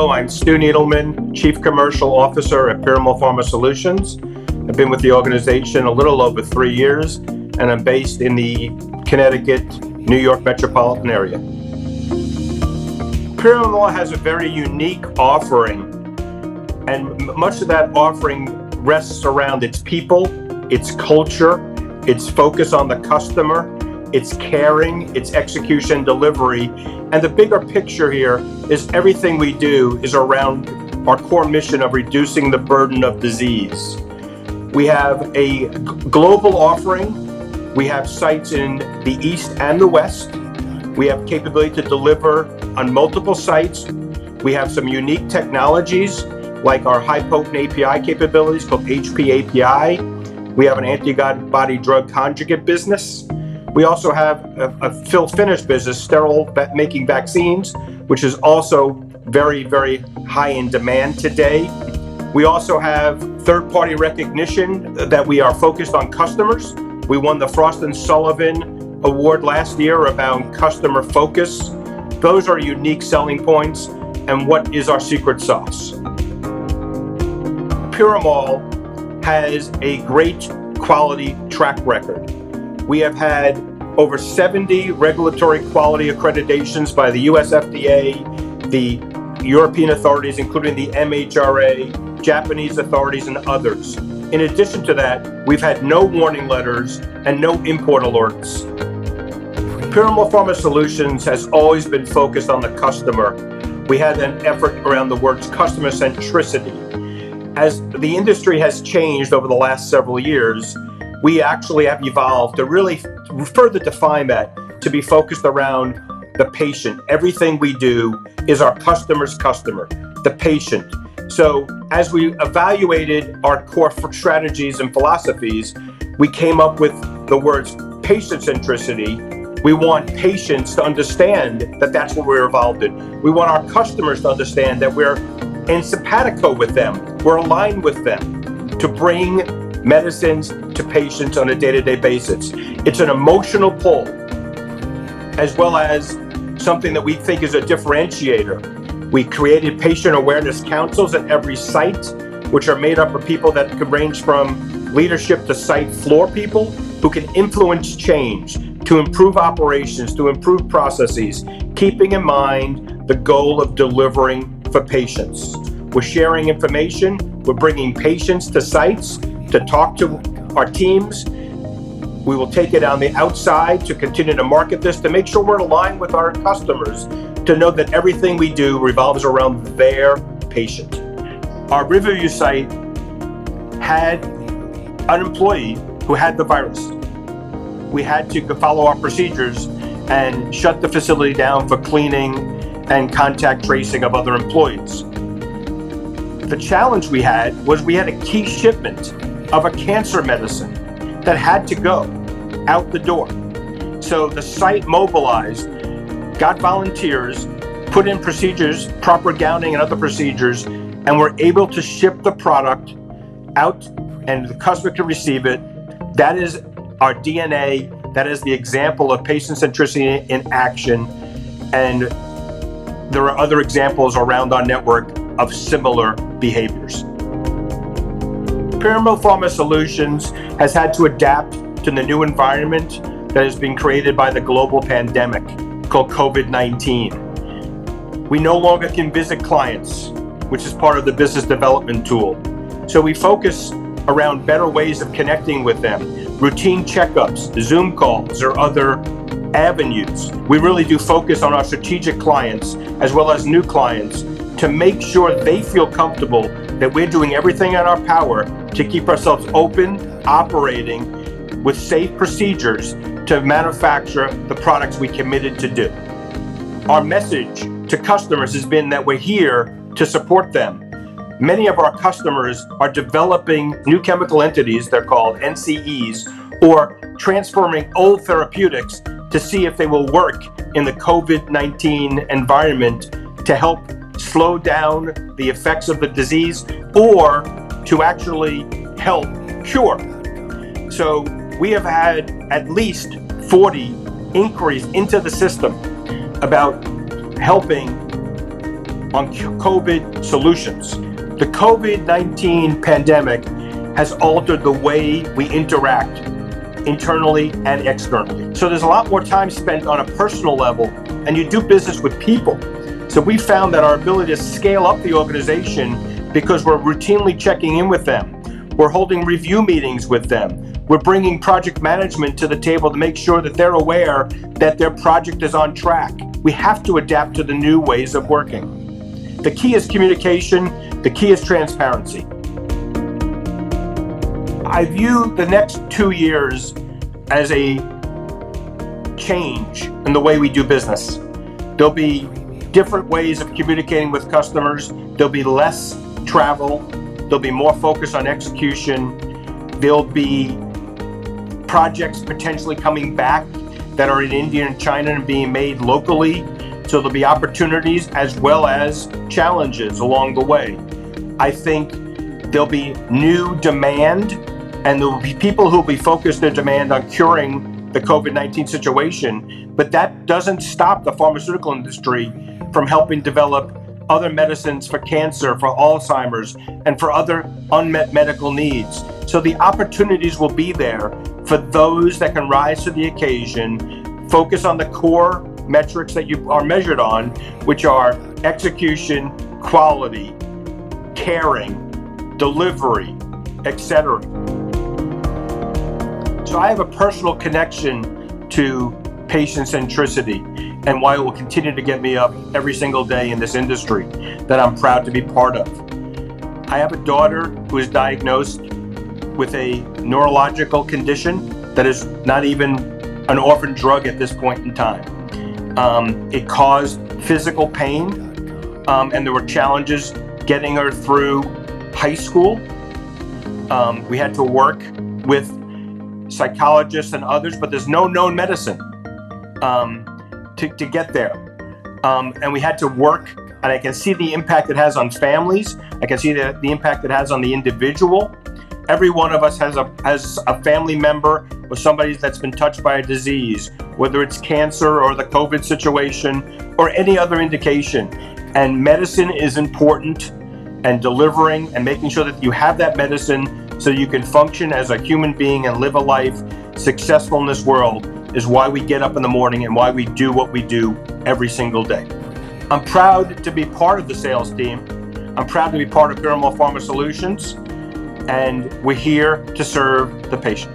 Hello, I'm Stuart Needleman, Chief Commercial Officer at Piramal Pharma Solutions. I've been with the organization a little over 3 years, and I'm based in the Connecticut, New York metropolitan area. Piramal has a very unique offering, and much of that offering rests around its people, its culture, its focus on the customer, its caring, its execution, delivery. And the bigger picture here is everything we do is around our core mission of reducing the burden of disease. We have a global offering. We have sites in the East and the West. We have capability to deliver on multiple sites. We have some unique technologies like our high potent API capabilities called HPAPI. We have an antibody-drug conjugate business. We also have a fill-finish business, sterile making vaccines, which is also very, very high in demand today. We also have third-party recognition that we are focused on customers. We won the Frost & Sullivan Award last year about customer focus. Those are unique selling points. And what is our secret sauce? Piramal has a great quality track record. We have had over 70 regulatory quality accreditations by the US FDA, the European authorities, including the MHRA, Japanese authorities, and others. In addition to that, we've had no warning letters and no import alerts. Piramal Pharma Solutions has always been focused on the customer. We had an effort around the words customer centricity. As the industry has changed over the last several years, we actually have evolved to really further define that, to be focused around the patient. Everything we do is our customer's customer, the patient. So as we evaluated our core strategies and philosophies, we came up with the words patient centricity. We want patients to understand that that's what we're involved in. We want our customers to understand that we're in simpatico with them. We're aligned with them to bring medicines to patients on a day-to-day basis. It's an emotional pull, as well as something that we think is a differentiator. We created patient awareness councils at every site, which are made up of people that could range from leadership to site floor people who can influence change, to improve operations, to improve processes, keeping in mind the goal of delivering for patients. We're sharing information. We're bringing patients to sites to talk to our teams. We will take it on the outside to continue to market this, to make sure we're aligned with our customers, to know that everything we do revolves around their patient. Our Riverview site had an employee who had the virus. We had to follow our procedures and shut the facility down for cleaning and contact tracing of other employees. The challenge we had was we had a key shipment of a cancer medicine that had to go out the door. So the site mobilized, got volunteers, put in procedures, proper gowning and other procedures, and were able to ship the product out and the customer could receive it. That is our DNA. That is the example of patient centricity in action. And there are other examples around our network of similar behaviors. Piramal Pharma Solutions has had to adapt to the new environment that has been created by the global pandemic called COVID-19. We no longer can visit clients, which is part of the business development tool. So we focus around better ways of connecting with them, routine checkups, Zoom calls, or other avenues. We really do focus on our strategic clients as well as new clients to make sure they feel comfortable that we're doing everything in our power to keep ourselves open, operating with safe procedures to manufacture the products we committed to do. Our message to customers has been that we're here to support them. Many of our customers are developing new chemical entities, they're called NCEs, or transforming old therapeutics to see if they will work in the COVID-19 environment to help slow down the effects of the disease or to actually help cure. So we have had at least 40 inquiries into the system about helping on COVID solutions. The COVID-19 pandemic has altered the way we interact internally and externally. So there's a lot more time spent on a personal level, and you do business with people. So we found that our ability to scale up the organization, because we're routinely checking in with them, we're holding review meetings with them, we're bringing project management to the table to make sure that they're aware that their project is on track. We have to adapt to the new ways of working. The key is communication, the key is transparency. I view the next 2 years as a change in the way we do business. There'll be different ways of communicating with customers. There'll be less travel. There'll be more focus on execution. There'll be projects potentially coming back that are in India and China and being made locally. So there'll be opportunities as well as challenges along the way. I think there'll be new demand, and there will be people who will be focused their demand on curing the COVID-19 situation, but that doesn't stop the pharmaceutical industry from helping develop other medicines for cancer, for Alzheimer's, and for other unmet medical needs. So the opportunities will be there for those that can rise to the occasion, focus on the core metrics that you are measured on, which are execution, quality, caring, delivery, etc. So I have a personal connection to patient centricity and why it will continue to get me up every single day in this industry that I'm proud to be part of. I have a daughter who is diagnosed with a neurological condition that is not even an orphan drug at this point in time. It caused physical pain, and there were challenges getting her through high school. We had to work with psychologists and others, but there's no known medicine to get there. And we had to work, and I can see the impact it has on families. I can see the impact it has on the individual. Every one of us has a family member or somebody that's been touched by a disease, whether it's cancer or the COVID situation or any other indication. And medicine is important, and delivering and making sure that you have that medicine so you can function as a human being and live a life successful in this world is why we get up in the morning and why we do what we do every single day. I'm proud to be part of the sales team. I'm proud to be part of Piramal Pharma Solutions, and we're here to serve the patient.